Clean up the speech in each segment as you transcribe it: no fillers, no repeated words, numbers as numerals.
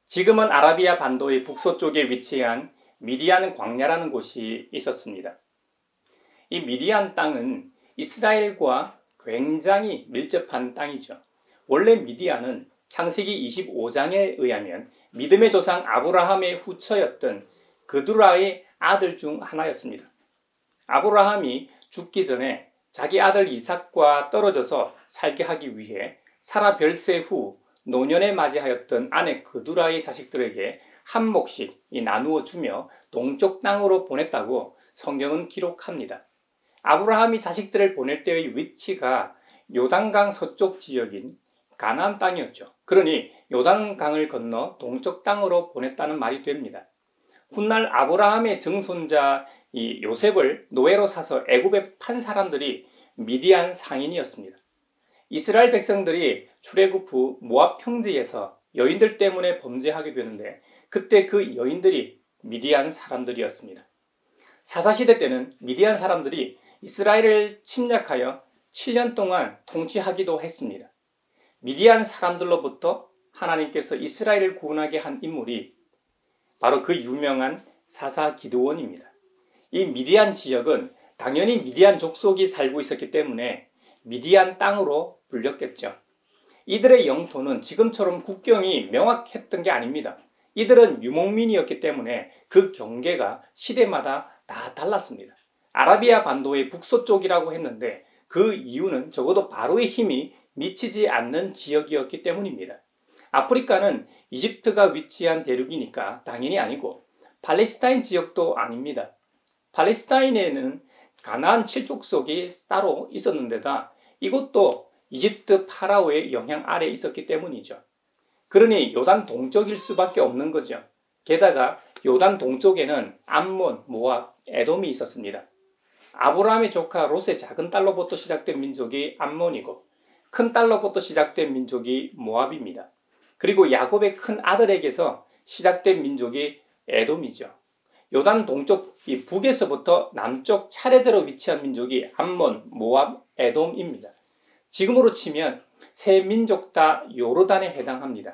지금은 아라비아 반도의 북서쪽에 위치한 미디안 광야라는 곳이 있었습니다. 이 미디안 땅은 이스라엘과 굉장히 밀접한 땅이죠. 원래 미디안은 창세기 25장에 의하면 믿음의 조상 아브라함의 후처였던 그두라의 아들 중 하나였습니다. 아브라함이 죽기 전에 자기 아들 이삭과 떨어져서 살게 하기 위해 사라 별세 후 노년에 맞이하였던 아내 그두라의 자식들에게 한 몫씩 나누어 주며 동쪽 땅으로 보냈다고 성경은 기록합니다. 아브라함이 자식들을 보낼 때의 위치가 요단강 서쪽 지역인 가나안 땅이었죠. 그러니 요단강을 건너 동쪽 땅으로 보냈다는 말이 됩니다. 훗날 아브라함의 증손자 이 요셉을 노예로 사서 애굽에 판 사람들이 미디안 상인이었습니다. 이스라엘 백성들이 출애굽 후 모압 평지에서 여인들 때문에 범죄하게 되는데 그때 그 여인들이 미디안 사람들이었습니다. 사사시대 때는 미디안 사람들이 이스라엘을 침략하여 7년 동안 통치하기도 했습니다. 미디안 사람들로부터 하나님께서 이스라엘을 구원하게 한 인물이 바로 그 유명한 사사 기드온입니다. 이 미디안 지역은 당연히 미디안 족속이 살고 있었기 때문에 미디안 땅으로 불렸겠죠. 이들의 영토는 지금처럼 국경이 명확했던 게 아닙니다. 이들은 유목민이었기 때문에 그 경계가 시대마다 다 달랐습니다. 아라비아 반도의 북서쪽이라고 했는데 그 이유는 적어도 바로의 힘이 미치지 않는 지역이었기 때문입니다. 아프리카는 이집트가 위치한 대륙이니까 당연히 아니고 팔레스타인 지역도 아닙니다. 팔레스타인에는 가나안 7족속이 따로 있었는데다 이것도 이집트 파라오의 영향 아래 있었기 때문이죠. 그러니 요단 동쪽일 수밖에 없는 거죠. 게다가 요단 동쪽에는 암몬, 모압, 에돔이 있었습니다. 아브라함의 조카 롯의 작은 딸로부터 시작된 민족이 암몬이고 큰 딸로부터 시작된 민족이 모압입니다. 그리고 야곱의 큰 아들에게서 시작된 민족이 에돔이죠. 요단 동쪽 이 북에서부터 남쪽 차례대로 위치한 민족이 암몬, 모압, 에돔입니다. 지금으로 치면 세 민족 다 요르단에 해당합니다.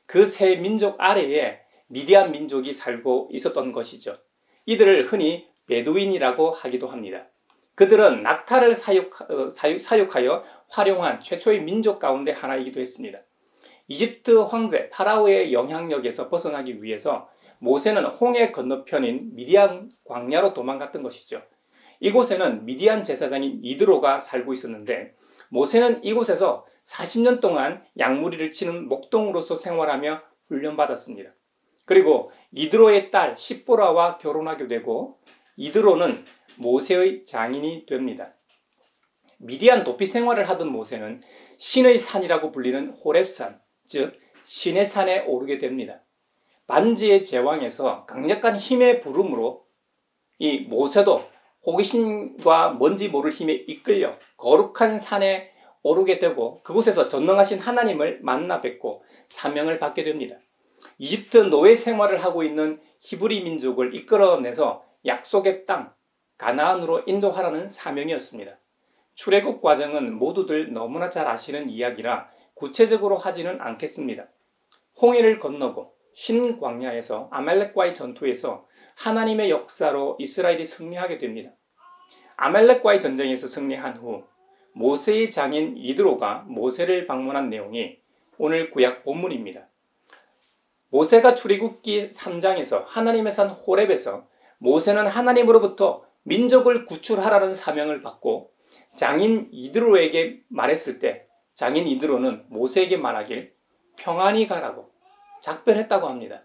그 세 민족 아래에 미디안 민족이 살고 있었던 것이죠. 이들을 흔히 베두인이라고 하기도 합니다. 그들은 낙타를 사육하여 활용한 최초의 민족 가운데 하나이기도 했습니다. 이집트 황제 파라오의 영향력에서 벗어나기 위해서 모세는 홍해 건너편인 미디안 광야로 도망갔던 것이죠. 이곳에는 미디안 제사장인 이드로가 살고 있었는데 모세는 이곳에서 40년 동안 양무리를 치는 목동으로서 생활하며 훈련받았습니다. 그리고 이드로의 딸 십보라와 결혼하게 되고 이드로는 모세의 장인이 됩니다. 미디안 도피 생활을 하던 모세는 신의 산이라고 불리는 호렙산, 즉 신의 산에 오르게 됩니다. 반지의 제왕에서 강력한 힘의 부름으로 이 모세도 호기심과 뭔지 모를 힘에 이끌려 거룩한 산에 오르게 되고 그곳에서 전능하신 하나님을 만나 뵙고 사명을 받게 됩니다. 이집트 노예 생활을 하고 있는 히브리 민족을 이끌어내서 약속의 땅 가나안으로 인도하라는 사명이었습니다. 출애굽 과정은 모두들 너무나 잘 아시는 이야기라 구체적으로 하지는 않겠습니다. 홍해를 건너고 신광야에서 아말렉과의 전투에서 하나님의 역사로 이스라엘이 승리하게 됩니다. 아말렉과의 전쟁에서 승리한 후 모세의 장인 이드로가 모세를 방문한 내용이 오늘 구약 본문입니다. 모세가 출애굽기 3장에서 하나님의 산 호렙에서 모세는 하나님으로부터 민족을 구출하라는 사명을 받고 장인 이드로에게 말했을 때 장인 이드로는 모세에게 말하길 평안히 가라고 작별했다고 합니다.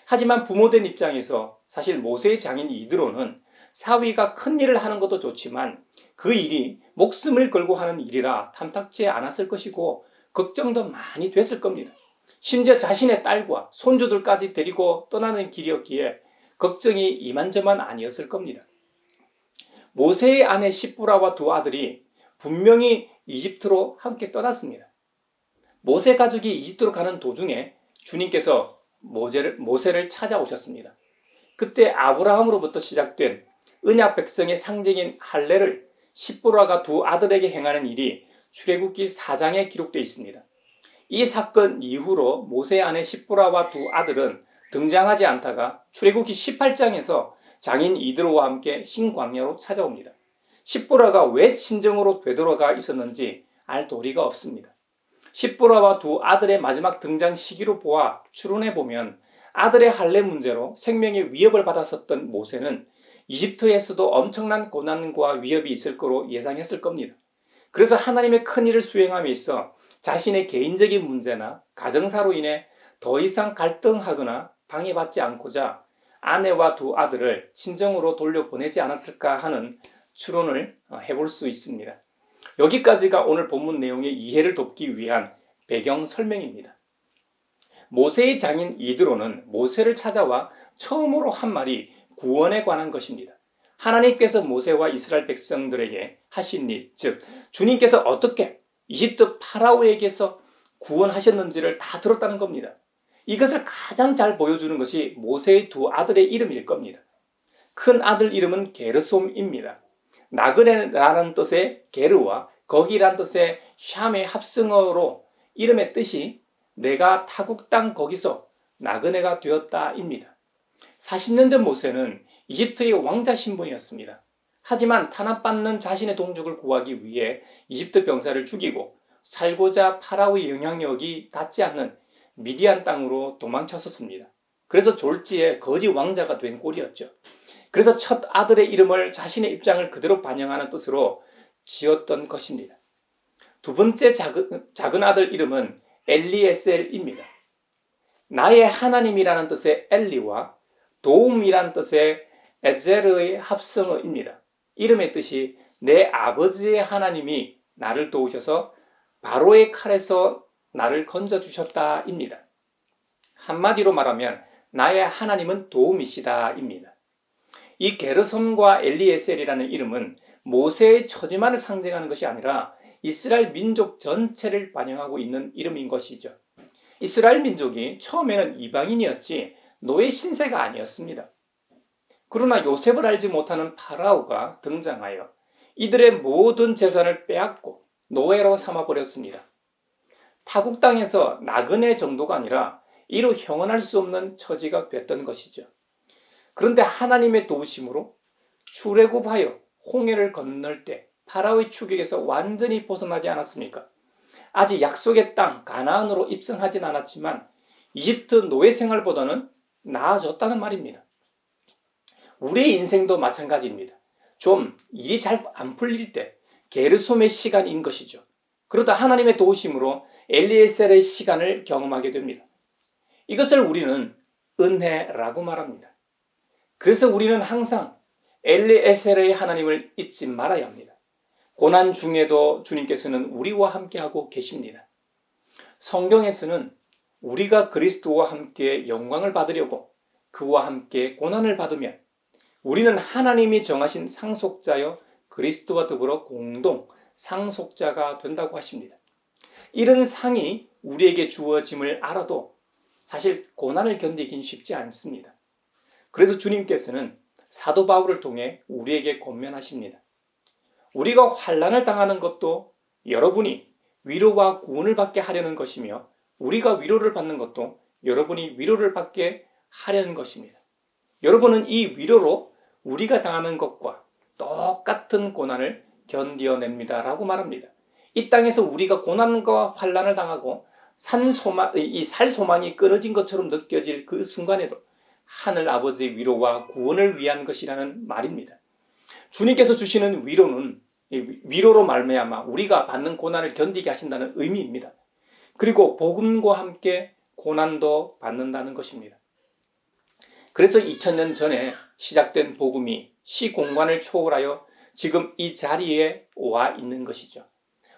하지만 부모된 입장에서 사실 모세의 장인 이드로는 사위가 큰 일을 하는 것도 좋지만 그 일이 목숨을 걸고 하는 일이라 탐탁지 않았을 것이고 걱정도 많이 됐을 겁니다. 심지어 자신의 딸과 손주들까지 데리고 떠나는 길이었기에 걱정이 이만저만 아니었을 겁니다. 모세의 아내 십보라와 두 아들이 분명히 이집트로 함께 떠났습니다. 모세 가족이 이집트로 가는 도중에 주님께서 모세를 찾아오셨습니다. 그때 아브라함으로부터 시작된 언약 백성의 상징인 할례를 십보라가 두 아들에게 행하는 일이 출애굽기 4장에 기록되어 있습니다. 이 사건 이후로 모세의 아내 십보라와 두 아들은 등장하지 않다가 출애굽기 18장에서 장인 이드로와 함께 신광야로 찾아옵니다. 십보라가 왜 친정으로 되돌아가 있었는지 알 도리가 없습니다. 십보라와 두 아들의 마지막 등장 시기로 보아 추론해 보면 아들의 할례 문제로 생명의 위협을 받았었던 모세는 이집트에서도 엄청난 고난과 위협이 있을 거로 예상했을 겁니다. 그래서 하나님의 큰 일을 수행함에 있어 자신의 개인적인 문제나 가정사로 인해 더 이상 갈등하거나 방해받지 않고자 아내와 두 아들을 친정으로 돌려보내지 않았을까 하는 추론을 해볼 수 있습니다. 여기까지가 오늘 본문 내용의 이해를 돕기 위한 배경 설명입니다. 모세의 장인 이드로는 모세를 찾아와 처음으로 한 말이 구원에 관한 것입니다. 하나님께서 모세와 이스라엘 백성들에게 하신 일, 즉 주님께서 어떻게 이집트 파라오에게서 구원하셨는지를 다 들었다는 겁니다. 이것을 가장 잘 보여주는 것이 모세의 두 아들의 이름일 겁니다. 큰 아들 이름은 게르솜입니다. 나그네라는 뜻의 게르와 거기란 뜻의 샴의 합성어로 이름의 뜻이 내가 타국 땅 거기서 나그네가 되었다입니다. 40년 전 모세는 이집트의 왕자 신분이었습니다. 하지만 탄압받는 자신의 동족을 구하기 위해 이집트 병사를 죽이고 살고자 파라오의 영향력이 닿지 않는 미디안 땅으로 도망쳤었습니다. 그래서 졸지에 거지 왕자가 된 꼴이었죠. 그래서 첫 아들의 이름을 자신의 입장을 그대로 반영하는 뜻으로 지었던 것입니다. 두 번째 작은 아들 이름은 엘리에셀입니다. 나의 하나님이라는 뜻의 엘리와 도움이라는 뜻의 에제르의 합성어입니다. 이름의 뜻이 내 아버지의 하나님이 나를 도우셔서 바로의 칼에서 나를 건져주셨다입니다. 한마디로 말하면 나의 하나님은 도움이시다입니다. 이 게르솜과 엘리에셀이라는 이름은 모세의 처지만을 상징하는 것이 아니라 이스라엘 민족 전체를 반영하고 있는 이름인 것이죠. 이스라엘 민족이 처음에는 이방인이었지 노예 신세가 아니었습니다. 그러나 요셉을 알지 못하는 파라오가 등장하여 이들의 모든 재산을 빼앗고 노예로 삼아버렸습니다. 타국 땅에서 나그네 정도가 아니라 이로 형언할 수 없는 처지가 됐던 것이죠. 그런데 하나님의 도우심으로 출애굽하여 홍해를 건널 때 파라오의 추격에서 완전히 벗어나지 않았습니까? 아직 약속의 땅 가나안으로 입성하진 않았지만 이집트 노예 생활보다는 나아졌다는 말입니다. 우리의 인생도 마찬가지입니다. 좀 일이 잘 안 풀릴 때 게르솜의 시간인 것이죠. 그러다 하나님의 도우심으로 엘리에셀의 시간을 경험하게 됩니다. 이것을 우리는 은혜라고 말합니다. 그래서 우리는 항상 엘리에셀의 하나님을 잊지 말아야 합니다. 고난 중에도 주님께서는 우리와 함께하고 계십니다. 성경에서는 우리가 그리스도와 함께 영광을 받으려고 그와 함께 고난을 받으면 우리는 하나님이 정하신 상속자여 그리스도와 더불어 공동 상속자가 된다고 하십니다. 이런 상이 우리에게 주어짐을 알아도 사실 고난을 견디긴 쉽지 않습니다. 그래서 주님께서는 사도 바울을 통해 우리에게 권면하십니다. 우리가 환난을 당하는 것도 여러분이 위로와 구원을 받게 하려는 것이며 우리가 위로를 받는 것도 여러분이 위로를 받게 하려는 것입니다. 여러분은 이 위로로 우리가 당하는 것과 똑같은 고난을 견뎌냅니다 라고 말합니다. 이 땅에서 우리가 고난과 환난을 당하고 살 소망이 끊어진 것처럼 느껴질 그 순간에도 하늘 아버지의 위로와 구원을 위한 것이라는 말입니다. 주님께서 주시는 위로는 위로로 말미암아 우리가 받는 고난을 견디게 하신다는 의미입니다. 그리고 복음과 함께 고난도 받는다는 것입니다. 그래서 2000년 전에 시작된 복음이 시공간을 초월하여 지금 이 자리에 와 있는 것이죠.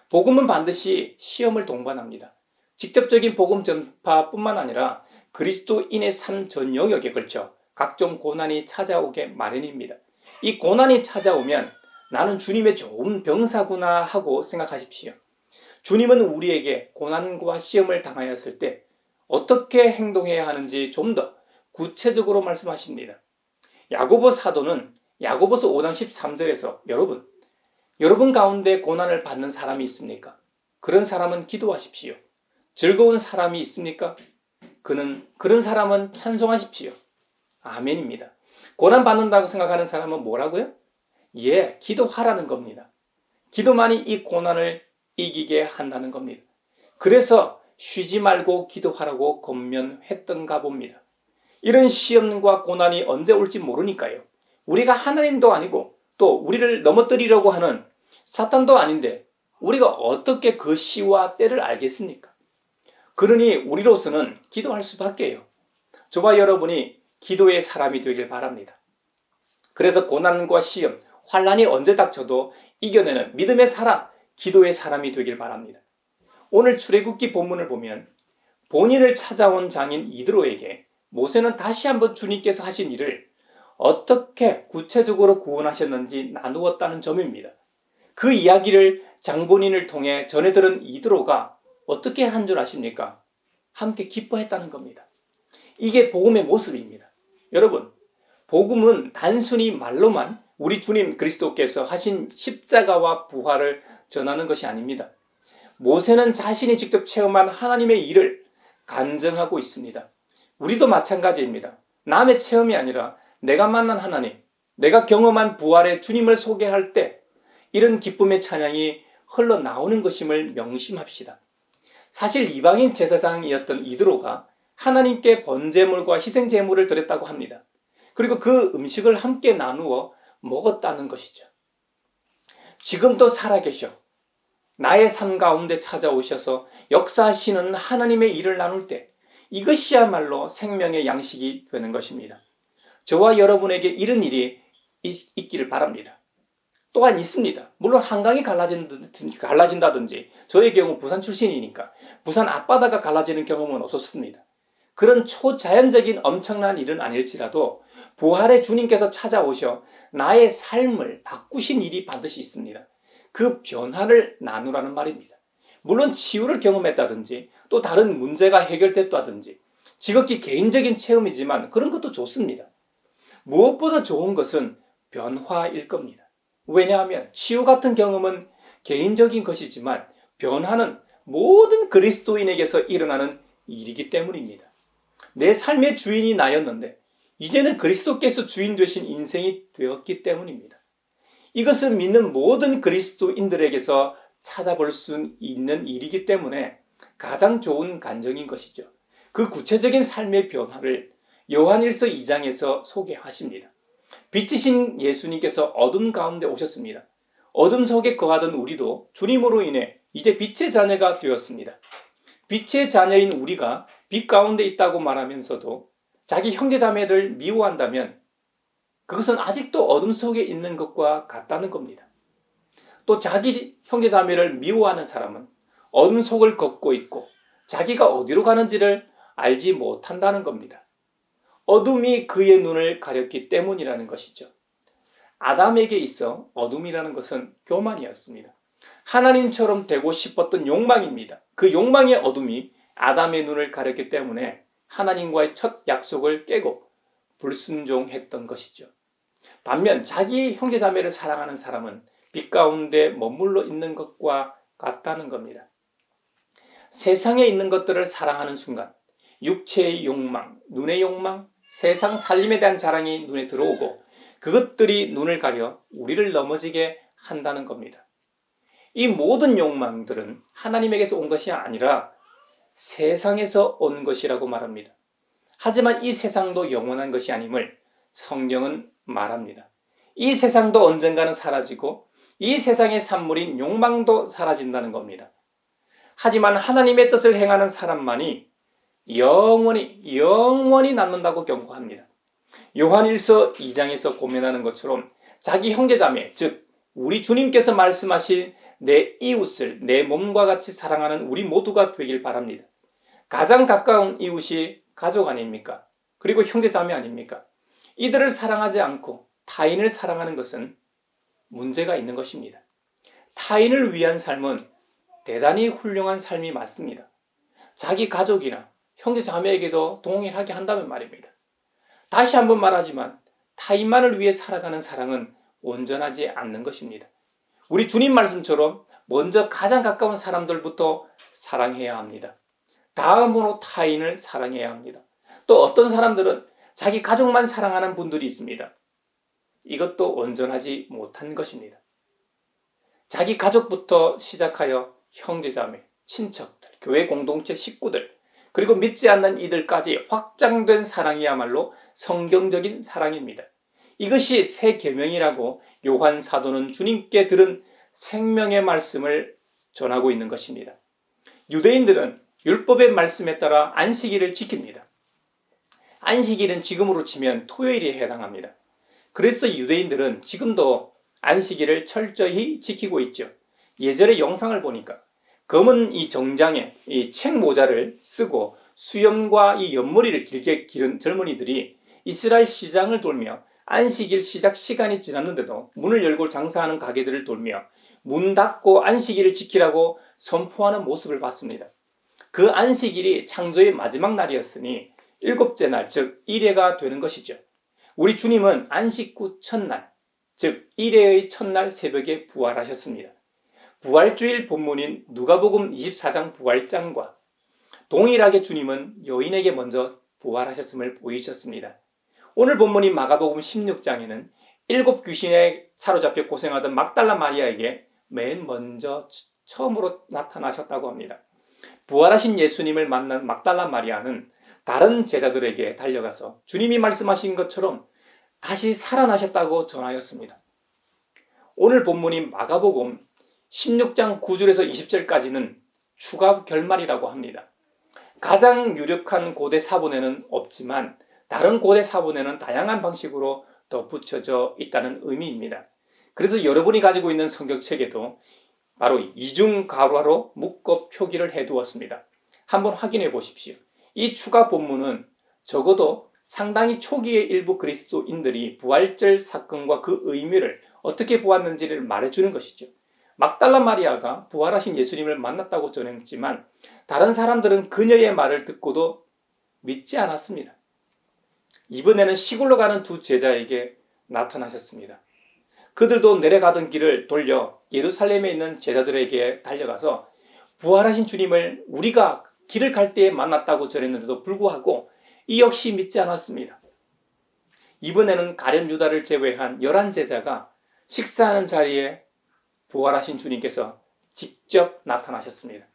복음은 반드시 시험을 동반합니다. 직접적인 복음 전파뿐만 아니라 그리스도인의 삶 전 영역에 걸쳐 각종 고난이 찾아오게 마련입니다. 이 고난이 찾아오면 나는 주님의 좋은 병사구나 하고 생각하십시오. 주님은 우리에게 고난과 시험을 당하였을 때 어떻게 행동해야 하는지 좀 더 구체적으로 말씀하십니다. 야고보 사도는 야고보서 5장 13절에서 여러분 가운데 고난을 받는 사람이 있습니까? 그런 사람은 기도하십시오. 즐거운 사람이 있습니까? 그런 사람은 찬송하십시오. 아멘입니다. 고난받는다고 생각하는 사람은 뭐라고요? 예, 기도하라는 겁니다. 기도만이 이 고난을 이기게 한다는 겁니다. 그래서 쉬지 말고 기도하라고 권면했던가 봅니다. 이런 시험과 고난이 언제 올지 모르니까요. 우리가 하나님도 아니고 또 우리를 넘어뜨리려고 하는 사탄도 아닌데 우리가 어떻게 그 시와 때를 알겠습니까? 그러니 우리로서는 기도할 수밖에요. 저와 여러분이 기도의 사람이 되길 바랍니다. 그래서 고난과 시험, 환난이 언제 닥쳐도 이겨내는 믿음의 사람, 기도의 사람이 되길 바랍니다. 오늘 출애굽기 본문을 보면 본인을 찾아온 장인 이드로에게 모세는 다시 한번 주님께서 하신 일을 어떻게 구체적으로 구원하셨는지 나누었다는 점입니다. 그 이야기를 장본인을 통해 전해 들은 이드로가 어떻게 한 줄 아십니까? 함께 기뻐했다는 겁니다. 이게 복음의 모습입니다. 여러분, 복음은 단순히 말로만 우리 주님 그리스도께서 하신 십자가와 부활을 전하는 것이 아닙니다. 모세는 자신이 직접 체험한 하나님의 일을 간증하고 있습니다. 우리도 마찬가지입니다. 남의 체험이 아니라 내가 만난 하나님, 내가 경험한 부활의 주님을 소개할 때 이런 기쁨의 찬양이 흘러나오는 것임을 명심합시다. 사실 이방인 제사장이었던 이드로가 하나님께 번제물과 희생제물을 드렸다고 합니다. 그리고 그 음식을 함께 나누어 먹었다는 것이죠. 지금도 살아계셔 나의 삶 가운데 찾아오셔서 역사하시는 하나님의 일을 나눌 때 이것이야말로 생명의 양식이 되는 것입니다. 저와 여러분에게 이런 일이 있기를 바랍니다. 또한 있습니다. 물론 한강이 갈라진다든지 저의 경우 부산 출신이니까 부산 앞바다가 갈라지는 경험은 없었습니다. 그런 초자연적인 엄청난 일은 아닐지라도 부활의 주님께서 찾아오셔 나의 삶을 바꾸신 일이 반드시 있습니다. 그 변화를 나누라는 말입니다. 물론 치유를 경험했다든지 또 다른 문제가 해결됐다든지 지극히 개인적인 체험이지만 그런 것도 좋습니다. 무엇보다 좋은 것은 변화일 겁니다. 왜냐하면 치유 같은 경험은 개인적인 것이지만 변화는 모든 그리스도인에게서 일어나는 일이기 때문입니다. 내 삶의 주인이 나였는데 이제는 그리스도께서 주인 되신 인생이 되었기 때문입니다. 이것은 믿는 모든 그리스도인들에게서 찾아볼 수 있는 일이기 때문에 가장 좋은 간증인 것이죠. 그 구체적인 삶의 변화를 요한일서 2장에서 소개하십니다. 빛이신 예수님께서 어둠 가운데 오셨습니다. 어둠 속에 거하던 우리도 주님으로 인해 이제 빛의 자녀가 되었습니다. 빛의 자녀인 우리가 빛 가운데 있다고 말하면서도 자기 형제자매를 미워한다면 그것은 아직도 어둠 속에 있는 것과 같다는 겁니다. 또 자기 형제자매를 미워하는 사람은 어둠 속을 걷고 있고 자기가 어디로 가는지를 알지 못한다는 겁니다. 어둠이 그의 눈을 가렸기 때문이라는 것이죠. 아담에게 있어 어둠이라는 것은 교만이었습니다. 하나님처럼 되고 싶었던 욕망입니다. 그 욕망의 어둠이 아담의 눈을 가렸기 때문에 하나님과의 첫 약속을 깨고 불순종했던 것이죠. 반면 자기 형제자매를 사랑하는 사람은 빛 가운데 머물러 있는 것과 같다는 겁니다. 세상에 있는 것들을 사랑하는 순간 육체의 욕망, 눈의 욕망, 세상 살림에 대한 자랑이 눈에 들어오고 그것들이 눈을 가려 우리를 넘어지게 한다는 겁니다. 이 모든 욕망들은 하나님에게서 온 것이 아니라 세상에서 온 것이라고 말합니다. 하지만 이 세상도 영원한 것이 아님을 성경은 말합니다. 이 세상도 언젠가는 사라지고 이 세상의 산물인 욕망도 사라진다는 겁니다. 하지만 하나님의 뜻을 행하는 사람만이 영원히 남는다고 경고합니다. 요한일서 2장에서 고면하는 것처럼 자기 형제자매, 즉 우리 주님께서 말씀하신 내 이웃을 내 몸과 같이 사랑하는 우리 모두가 되길 바랍니다. 가장 가까운 이웃이 가족 아닙니까? 그리고 형제자매 아닙니까? 이들을 사랑하지 않고 타인을 사랑하는 것은 문제가 있는 것입니다. 타인을 위한 삶은 대단히 훌륭한 삶이 맞습니다. 자기 가족이나 형제자매에게도 동일하게 한다면 말입니다. 다시 한번 말하지만 타인만을 위해 살아가는 사랑은 온전하지 않는 것입니다. 우리 주님 말씀처럼 먼저 가장 가까운 사람들부터 사랑해야 합니다. 다음으로 타인을 사랑해야 합니다. 또 어떤 사람들은 자기 가족만 사랑하는 분들이 있습니다. 이것도 온전하지 못한 것입니다. 자기 가족부터 시작하여 형제자매, 친척들, 교회 공동체 식구들, 그리고 믿지 않는 이들까지 확장된 사랑이야말로 성경적인 사랑입니다. 이것이 새 계명이라고 요한 사도는 주님께 들은 생명의 말씀을 전하고 있는 것입니다. 유대인들은 율법의 말씀에 따라 안식일을 지킵니다. 안식일은 지금으로 치면 토요일에 해당합니다. 그래서 유대인들은 지금도 안식일을 철저히 지키고 있죠. 예전의 영상을 보니까 검은 이 정장에 이 책 모자를 쓰고 수염과 이 옆머리를 길게 기른 젊은이들이 이스라엘 시장을 돌며 안식일 시작 시간이 지났는데도 문을 열고 장사하는 가게들을 돌며 문 닫고 안식일을 지키라고 선포하는 모습을 봤습니다. 그 안식일이 창조의 마지막 날이었으니 일곱째 날, 즉 일회가 되는 것이죠. 우리 주님은 안식 후 첫날, 즉 일회의 첫날 새벽에 부활하셨습니다. 부활주일 본문인 누가복음 24장 부활장과 동일하게 주님은 여인에게 먼저 부활하셨음을 보이셨습니다. 오늘 본문인 마가복음 16장에는 일곱 귀신에 사로잡혀 고생하던 막달라 마리아에게 맨 먼저 처음으로 나타나셨다고 합니다. 부활하신 예수님을 만난 막달라 마리아는 다른 제자들에게 달려가서 주님이 말씀하신 것처럼 다시 살아나셨다고 전하였습니다. 오늘 본문인 마가복음 16장 9절에서 20절까지는 추가 결말이라고 합니다. 가장 유력한 고대 사본에는 없지만 다른 고대 사본에는 다양한 방식으로 덧붙여져 있다는 의미입니다. 그래서 여러분이 가지고 있는 성경책에도 바로 이중 가로로 묶어 표기를 해두었습니다. 한번 확인해 보십시오. 이 추가 본문은 적어도 상당히 초기의 일부 그리스도인들이 부활절 사건과 그 의미를 어떻게 보았는지를 말해주는 것이죠. 막달라 마리아가 부활하신 예수님을 만났다고 전했지만 다른 사람들은 그녀의 말을 듣고도 믿지 않았습니다. 이번에는 시골로 가는 두 제자에게 나타나셨습니다. 그들도 내려가던 길을 돌려 예루살렘에 있는 제자들에게 달려가서 부활하신 주님을 우리가 길을 갈 때에 만났다고 전했는데도 불구하고 이 역시 믿지 않았습니다. 이번에는 가룟 유다를 제외한 11제자가 식사하는 자리에 부활하신 주님께서 직접 나타나셨습니다.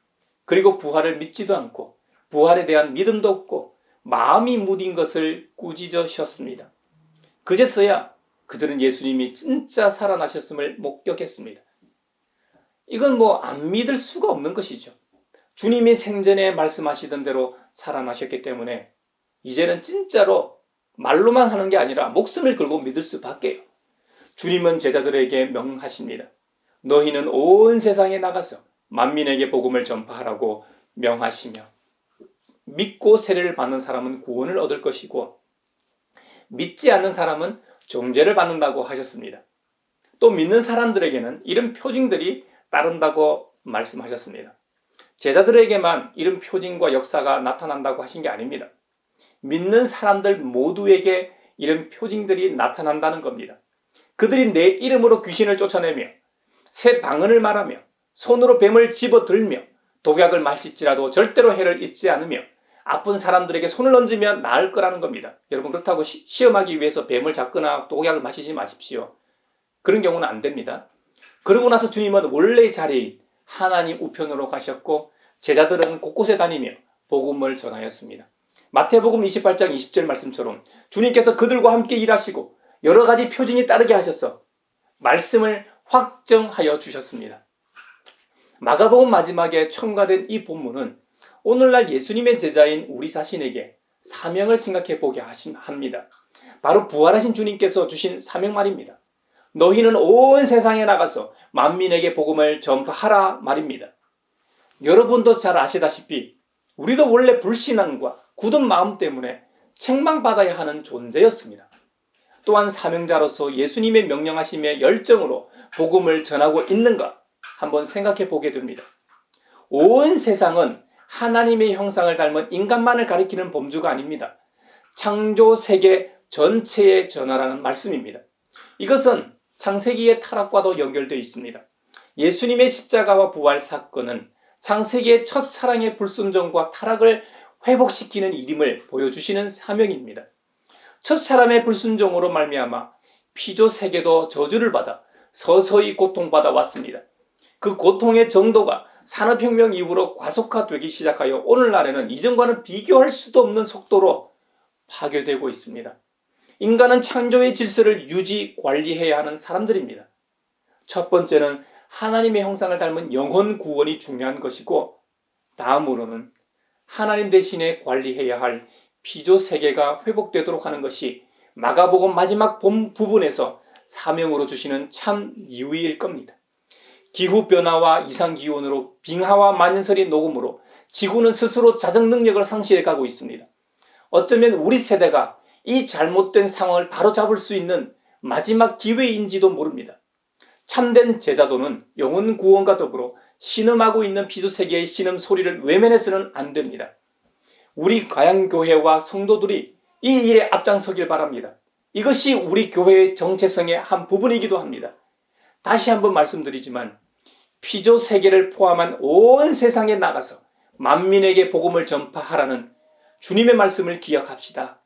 그리고 부활을 믿지도 않고 부활에 대한 믿음도 없고 마음이 무딘 것을 꾸짖으셨습니다. 그제서야 그들은 예수님이 진짜 살아나셨음을 목격했습니다. 이건 안 믿을 수가 없는 것이죠. 주님이 생전에 말씀하시던 대로 살아나셨기 때문에 이제는 진짜로 말로만 하는 게 아니라 목숨을 걸고 믿을 수밖에요. 주님은 제자들에게 명하십니다. 너희는 온 세상에 나가서 만민에게 복음을 전파하라고 명하시며 믿고 세례를 받는 사람은 구원을 얻을 것이고 믿지 않는 사람은 정죄를 받는다고 하셨습니다. 또 믿는 사람들에게는 이런 표징들이 따른다고 말씀하셨습니다. 제자들에게만 이런 표징과 역사가 나타난다고 하신 게 아닙니다. 믿는 사람들 모두에게 이런 표징들이 나타난다는 겁니다. 그들이 내 이름으로 귀신을 쫓아내며 새 방언을 말하며 손으로 뱀을 집어들며 독약을 마실지라도 절대로 해를 입지 않으며 아픈 사람들에게 손을 얹으면 나을 거라는 겁니다. 여러분 그렇다고 시험하기 위해서 뱀을 잡거나 독약을 마시지 마십시오. 그런 경우는 안 됩니다. 그러고 나서 주님은 원래의 자리인 하나님 우편으로 가셨고 제자들은 곳곳에 다니며 복음을 전하였습니다. 마태복음 28장 20절 말씀처럼 주님께서 그들과 함께 일하시고 여러 가지 표징이 따르게 하셔서 말씀을 확정하여 주셨습니다. 마가복음 마지막에 첨가된 이 본문은 오늘날 예수님의 제자인 우리 자신에게 사명을 생각해 보게 합니다. 바로 부활하신 주님께서 주신 사명 말입니다. 너희는 온 세상에 나가서 만민에게 복음을 전파하라 말입니다. 여러분도 잘 아시다시피 우리도 원래 불신앙과 굳은 마음 때문에 책망받아야 하는 존재였습니다. 또한 사명자로서 예수님의 명령하심의 열정으로 복음을 전하고 있는가 한번 생각해 보게 됩니다. 온 세상은 하나님의 형상을 닮은 인간만을 가리키는 범주가 아닙니다. 창조 세계 전체에 전하라는 말씀입니다. 이것은 창세기의 타락과도 연결되어 있습니다. 예수님의 십자가와 부활 사건은 창세기의 첫사랑의 불순종과 타락을 회복시키는 일임을 보여주시는 사명입니다. 첫사람의 불순종으로 말미암아 피조 세계도 저주를 받아 서서히 고통받아 왔습니다. 그 고통의 정도가 산업혁명 이후로 과속화되기 시작하여 오늘날에는 이전과는 비교할 수도 없는 속도로 파괴되고 있습니다. 인간은 창조의 질서를 유지, 관리해야 하는 사람들입니다. 첫 번째는 하나님의 형상을 닮은 영혼 구원이 중요한 것이고, 다음으로는 하나님 대신에 관리해야 할 피조 세계가 회복되도록 하는 것이 마가복음 마지막 부분에서 사명으로 주시는 참 이유일 겁니다. 기후변화와 이상기온으로 빙하와 만연설이 녹음으로 지구는 스스로 자정 능력을 상실해 가고 있습니다. 어쩌면 우리 세대가 이 잘못된 상황을 바로잡을 수 있는 마지막 기회인지도 모릅니다. 참된 제자도는 영혼 구원과 더불어 신음하고 있는 피조세계의 신음 소리를 외면해서는 안 됩니다. 우리 가양교회와 성도들이 이 일에 앞장서길 바랍니다. 이것이 우리 교회의 정체성의 한 부분이기도 합니다. 다시 한번 말씀드리지만 피조세계를 포함한 온 세상에 나가서 만민에게 복음을 전파하라는 주님의 말씀을 기억합시다.